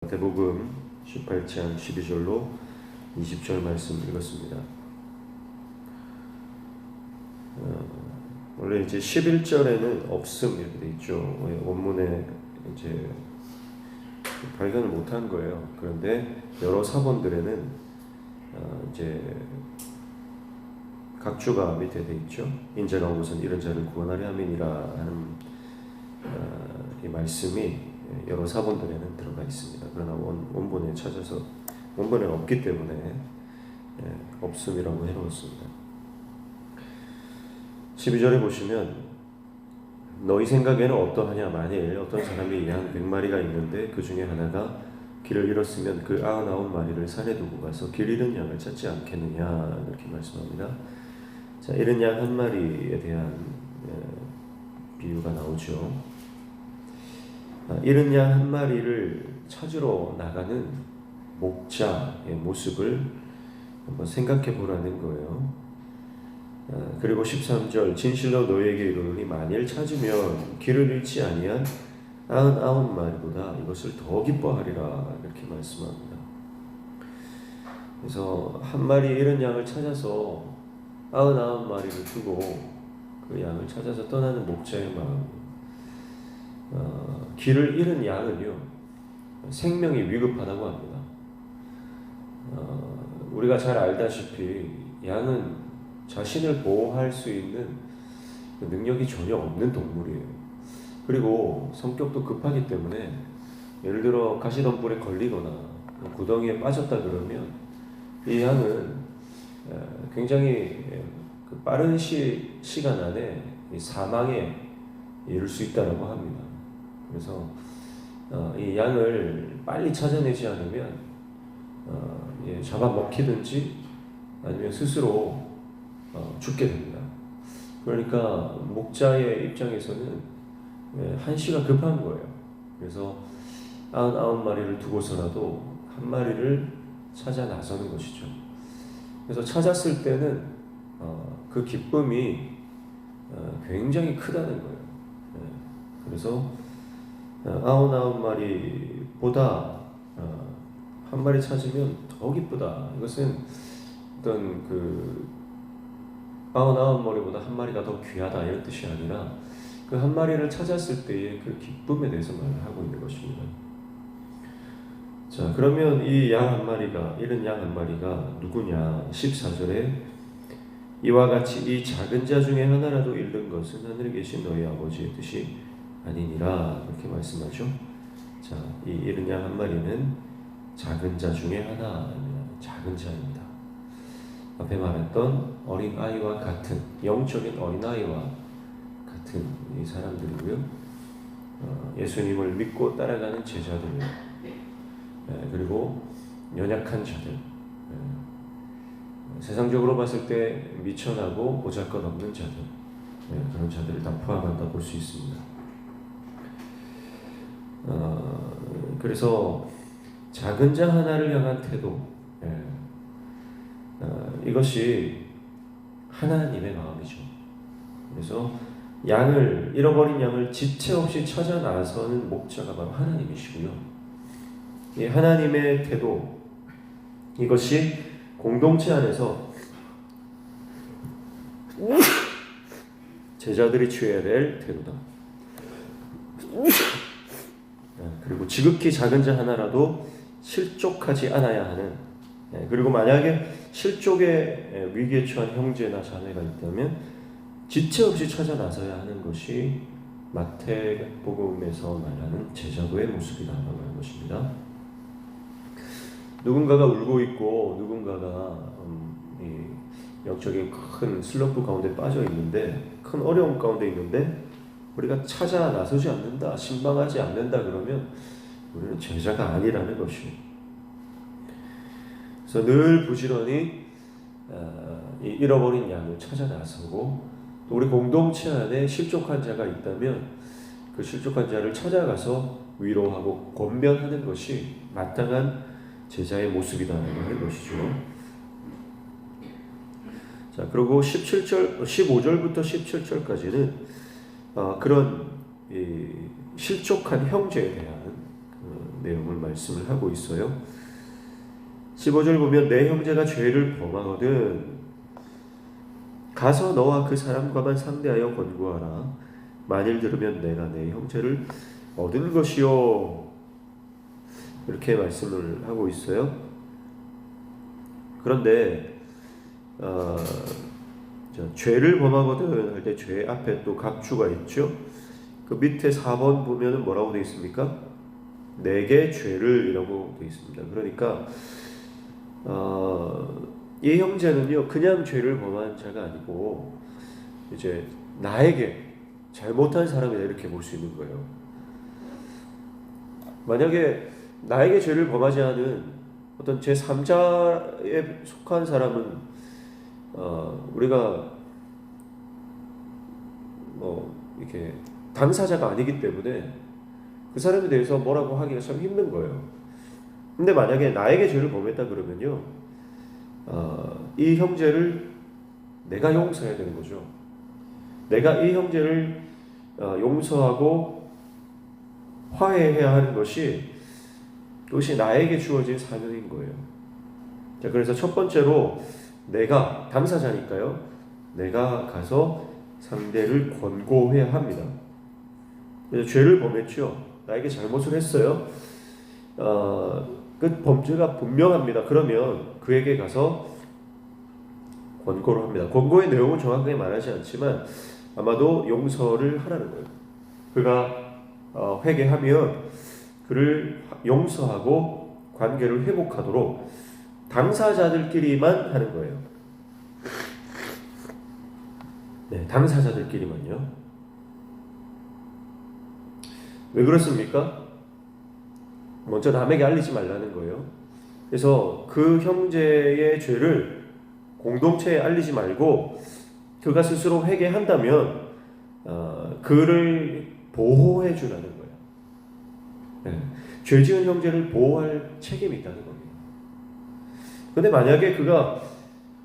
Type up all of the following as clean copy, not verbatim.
마태복음 18장 12절로 20절 말씀 읽었습니다. 원래 이제 11절에는 없음 이렇게 돼 있죠. 원문에 이제 발견을 못한 거예요. 그런데 여러 사본들에는 이제 각주가 밑에 돼 있죠. 인자가 온 것은 이런 자를 구원하려 함이니라 하는 이 말씀이 여러 사본들에는 들어가 있습니다. 그러나 원본에 찾아서 원본에는 없기 때문에 없음이라고 해놓았습니다. 12절에 보시면 너희 생각에는 어떠하냐. 만일 어떤 사람이 양 100마리가 있는데 그 중에 하나가 길을 잃었으면 그 99마리를 산에 두고 가서 길 잃은 양을 찾지 않겠느냐 이렇게 말씀합니다. 자, 잃은 양 한 마리에 대한 비유가 나오죠. 잃은 양 한 마리를 찾으러 나가는 목자의 모습을 한번 생각해 보라는 거예요. 그리고 13절 진실로 너희에게 이르노니 만일 찾으면 길을 잃지 아니한 99마리보다 이것을 더 기뻐하리라 이렇게 말씀합니다. 그래서 한 마리 잃은 양을 찾아서 99마리를 두고 그 양을 찾아서 떠나는 목자의 마음. 길을 잃은 양은요 생명이 위급하다고 합니다. 우리가 잘 알다시피 양은 자신을 보호할 수 있는 능력이 전혀 없는 동물이에요. 그리고 성격도 급하기 때문에 예를 들어 가시덤불에 걸리거나 구덩이에 빠졌다 그러면 이 양은 굉장히 빠른 시간 안에 사망에 이를 수 있다고 합니다. 그래서 이 양을 빨리 찾아내지 않으면 잡아먹히든지 아니면 스스로 죽게 됩니다. 그러니까 목자의 입장에서는 한시가 급한 거예요. 그래서 99마리를 두고서라도 한 마리를 찾아 나서는 것이죠. 그래서 찾았을 때는 그 기쁨이 굉장히 크다는 거예요. 그래서 99마리보다 한 마리 찾으면 더 기쁘다. 이것은 어떤 99마리보다 한 마리가 더 귀하다 이런 뜻이 아니라 그 한 마리를 찾았을 때의 그 기쁨에 대해서 말을 하고 있는 것입니다. 자, 그러면 이 양 한 마리가, 잃은 양 한 마리가 누구냐? 14절에 이와 같이 이 작은 자 중에 하나라도 잃는 것은 하늘에 계신 너희 아버지의 뜻이 아니니라 이렇게 말씀하죠. 자, 이 잃은 양 한 마리는 작은 자 중에 하나입니다. 작은 자입니다. 앞에 말했던 어린 아이와 같은 영적인 어린 아이와 같은 이 사람들이고요. 예수님을 믿고 따라가는 제자들, 그리고 연약한 자들, 세상적으로 봤을 때 미천하고 보잘것없는 자들, 그런 자들을 다 포함한다 볼 수 있습니다. 그래서 작은 자 하나를 향한 태도, 이것이 하나님의 마음이죠. 그래서 잃어버린 양을 지체 없이 찾아 나서는 목자가 바로 하나님이시고요. 이 하나님의 태도, 이것이 공동체 안에서 제자들이 취해야 될 태도다. 그리고 지극히 작은 자 하나라도 실족하지 않아야 하는, 그리고 만약에 실족의 위기에 처한 형제나 자매가 있다면 지체 없이 찾아 나서야 하는 것이 마태복음에서 말하는 제자도의 모습이라고 하는 것입니다. 누군가가 울고 있고 누군가가 영적인 큰 슬럼프 가운데 빠져 있는데, 큰 어려움 가운데 있는데 우리가 찾아 나서지 않는다, 신방하지 않는다 그러면 우리는 제자가 아니라는 것이에요. 그래서 늘 부지런히 이 잃어버린 양을 찾아 나서고, 또 우리 공동체 안에 실족한 자가 있다면 그 실족한 자를 찾아가서 위로하고 권면하는 것이 마땅한 제자의 모습이라는 하는 것이죠. 자, 그리고 15절부터 17절까지는 그런 실족한 형제에 대한 내용을 말씀을 하고 있어요. 15절 보면 내 형제가 죄를 범하거든 가서 너와 그 사람과만 상대하여 권고하라. 만일 들으면 내가 내 형제를 얻은 것이요. 이렇게 말씀을 하고 있어요. 그런데 죄를 범하거든 할 때 죄 앞에 또 각주가 있죠. 그 밑에 4번 보면은 뭐라고 되어 있습니까? 내게 죄를 이라고 되어 있습니다. 그러니까 이 형제는요 그냥 죄를 범한 자가 아니고 이제 나에게 잘못한 사람이다 이렇게 볼 수 있는 거예요. 만약에 나에게 죄를 범하지 않은 어떤 제3자에 속한 사람은 우리가 이렇게 당사자가 아니기 때문에 그 사람에 대해서 뭐라고 하기가 참 힘든 거예요. 근데 만약에 나에게 죄를 범했다 그러면요 이 형제를 내가 용서해야 되는 거죠. 내가 이 형제를 용서하고 화해해야 하는 것이 그것이 나에게 주어진 사명인 거예요. 자, 그래서 첫 번째로 내가 당사자니까요. 내가 가서 상대를 권고해야 합니다. 그래서 죄를 범했죠. 나에게 잘못을 했어요. 그 범죄가 분명합니다. 그러면 그에게 가서 권고를 합니다. 권고의 내용은 정확하게 말하지 않지만 아마도 용서를 하라는 거예요. 그가 회개하면 그를 용서하고 관계를 회복하도록 당사자들끼리만 하는 거예요. 네, 당사자들끼리만요. 왜 그렇습니까? 먼저 남에게 알리지 말라는 거예요. 그래서 그 형제의 죄를 공동체에 알리지 말고 그가 스스로 회개한다면 그를 보호해 주라는 거예요. 네. 죄 지은 형제를 보호할 책임이 있다는 겁니다. 근데 만약에 그가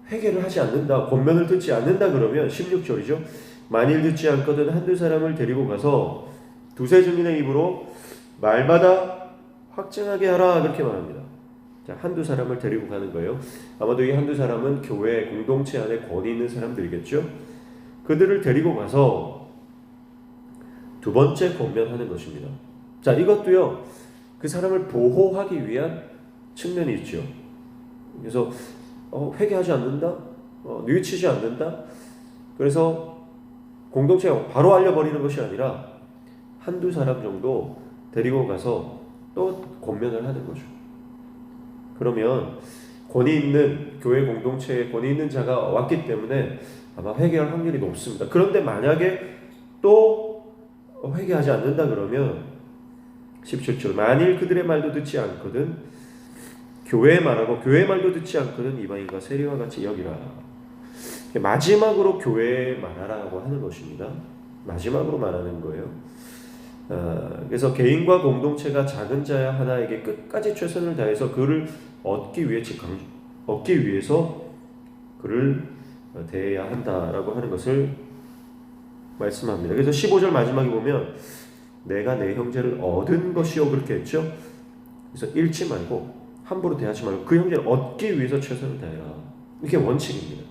회개를 하지 않는다, 권면을 듣지 않는다 그러면 16절이죠. 만일 듣지 않거든 한두 사람을 데리고 가서 두세 증인의 입으로 말마다 확증하게 하라 그렇게 말합니다. 자, 한두 사람을 데리고 가는 거예요. 아마도 이 한두 사람은 교회 공동체 안에 권위 있는 사람들이겠죠. 그들을 데리고 가서 두 번째 권면하는 것입니다. 자, 이것도요 그 사람을 보호하기 위한 측면이 있죠. 그래서 회개하지 않는다, 뉘우치지 않는다. 그래서 공동체에 바로 알려버리는 것이 아니라 한두 사람 정도 데리고 가서 또 권면을 하는 거죠. 그러면 권위 있는 교회 공동체에 권위 있는 자가 왔기 때문에 아마 회개할 확률이 높습니다. 그런데 만약에 또 회개하지 않는다 그러면 17절 만일 그들의 말도 듣지 않거든 교회의 말하고 교회의 말도 듣지 않거든 이방인과 세리와 같이 여기라. 마지막으로 교회에 말하라고 하는 것입니다. 마지막으로 말하는 거예요. 그래서 개인과 공동체가 작은 자야 하나에게 끝까지 최선을 다해서 그를 얻기 위해서 그를 대해야 한다라고 하는 것을 말씀합니다. 그래서 15절 마지막에 보면 내가 내 형제를 얻은 것이요 그렇게 했죠. 그래서 잃지 말고 함부로 대하지 말고 그 형제를 얻기 위해서 최선을 다해라. 이게 원칙입니다.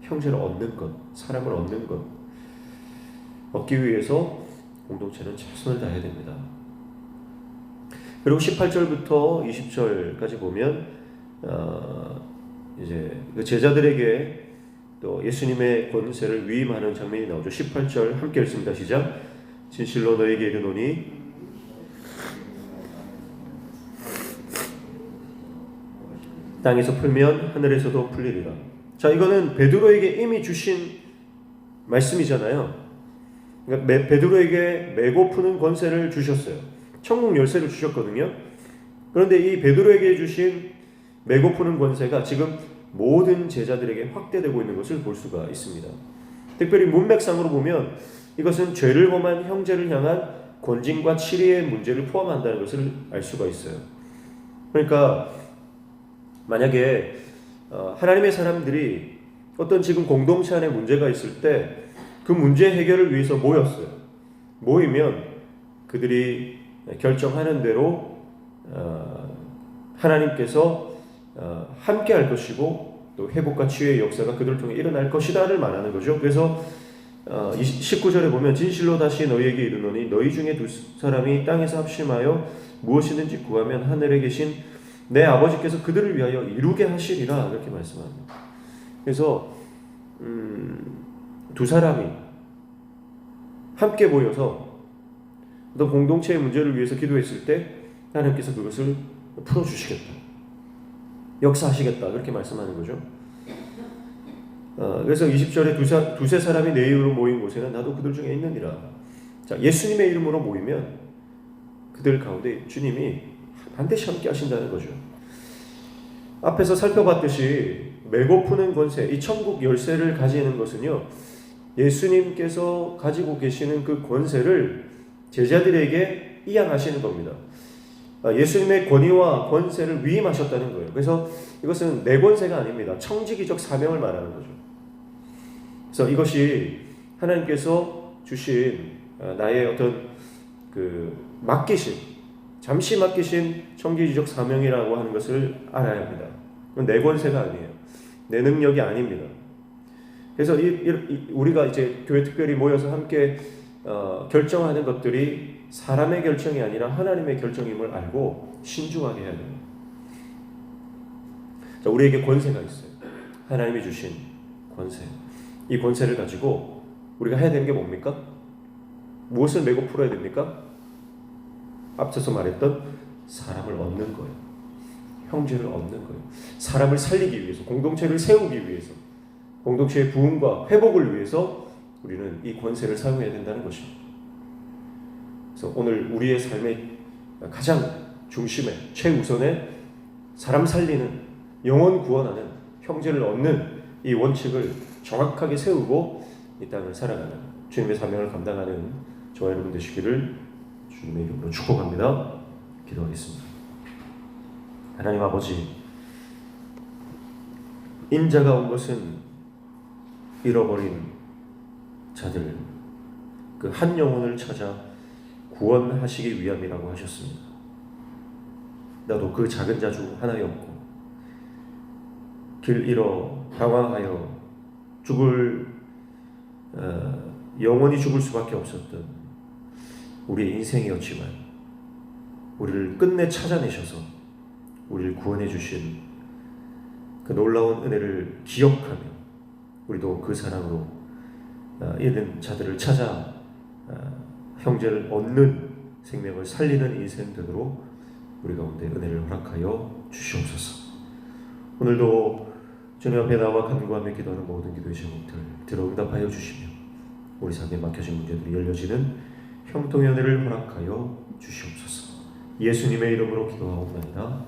형제를 얻는 것, 사람을 얻는 것 얻기 위해서 공동체는 최선을 다해야 됩니다. 그리고 18절부터 20절까지 보면 이제 그 제자들에게 또 예수님의 권세를 위임하는 장면이 나오죠. 18절 함께 읽습니다. 시작. 진실로 너에게 이르노니 땅에서 풀면 하늘에서도 풀리리라. 자, 이거는 베드로에게 이미 주신 말씀이잖아요. 그러니까 베드로에게 메고 푸는 권세를 주셨어요. 천국 열쇠를 주셨거든요. 그런데 이 베드로에게 주신 메고 푸는 권세가 지금 모든 제자들에게 확대되고 있는 것을 볼 수가 있습니다. 특별히 문맥상으로 보면 이것은 죄를 범한 형제를 향한 권징과 치리의 문제를 포함한다는 것을 알 수가 있어요. 그러니까 만약에 하나님의 사람들이 어떤 지금 공동체 안에 문제가 있을 때 그 문제 해결을 위해서 모였어요. 모이면 그들이 결정하는 대로 하나님께서 함께 할 것이고 또 회복과 치유의 역사가 그들을 통해 일어날 것이다를 말하는 거죠. 그래서 19절에 보면 진실로 다시 너희에게 이르노니 너희 중에 두 사람이 땅에서 합심하여 무엇이든지 구하면 하늘에 계신 내 아버지께서 그들을 위하여 이루게 하시리라 이렇게 말씀합니다. 그래서 두 사람이 함께 모여서 어떤 공동체의 문제를 위해서 기도했을 때 하나님께서 그것을 풀어주시겠다, 역사하시겠다 그렇게 말씀하는 거죠. 그래서 20절에 두세 사람이 내 이름으로 모인 곳에는 나도 그들 중에 있느니라. 자, 예수님의 이름으로 모이면 그들 가운데 주님이 반드시 함께 하신다는 거죠. 앞에서 살펴봤듯이 메고 푸는 권세, 이 천국 열쇠를 가지는 것은요, 예수님께서 가지고 계시는 그 권세를 제자들에게 이양하시는 겁니다. 예수님의 권위와 권세를 위임하셨다는 거예요. 그래서 이것은 내 권세가 아닙니다. 청지기적 사명을 말하는 거죠. 그래서 이것이 하나님께서 주신 나의 어떤 잠시 맡기신 청지기적 사명이라고 하는 것을 알아야 합니다. 그건 내 권세가 아니에요. 내 능력이 아닙니다. 그래서 우리가 이제 교회 특별히 모여서 함께 결정하는 것들이 사람의 결정이 아니라 하나님의 결정임을 알고 신중하게 해야 됩니다. 자, 우리에게 권세가 있어요. 하나님이 주신 권세. 이 권세를 가지고 우리가 해야 되는 게 뭡니까? 무엇을 메고 풀어야 됩니까? 앞서서 말했던 사람을 얻는 거예요. 형제를 얻는 거예요. 사람을 살리기 위해서, 공동체를 세우기 위해서, 공동체의 부흥과 회복을 위해서 우리는 이 권세를 사용해야 된다는 것입니다. 그래서 오늘 우리의 삶의 가장 중심에, 최우선에 사람 살리는, 영혼 구원하는, 형제를 얻는 이 원칙을 정확하게 세우고 이 땅을 살아가는 주님의 사명을 감당하는 저와 여러분 되시기를 주님의 이름으로 축복합니다. 기도하겠습니다. 하나님 아버지, 인자가 온 것은 잃어버린 자들, 그 한 영혼을 찾아 구원하시기 위함이라고 하셨습니다. 나도 그 작은 자 중 하나였고 길 잃어 당황하여 영원히 죽을 수밖에 없었던 우리의 인생이었지만 우리를 끝내 찾아내셔서 우리를 구원해 주신 그 놀라운 은혜를 기억하며 우리도 그 사랑으로 잃은 자들을 찾아 형제를 얻는 생명을 살리는 인생 되도록 우리 가운데 은혜를 허락하여 주시옵소서. 오늘도 주님 앞에 나와 간구하며 기도하는 모든 기도의 제목들 들어 응답하여 주시며 우리 삶에 막혀진 문제들이 열려지는 형통의 은혜를 허락하여 주시옵소서. 예수님의 이름으로 기도하옵나이다.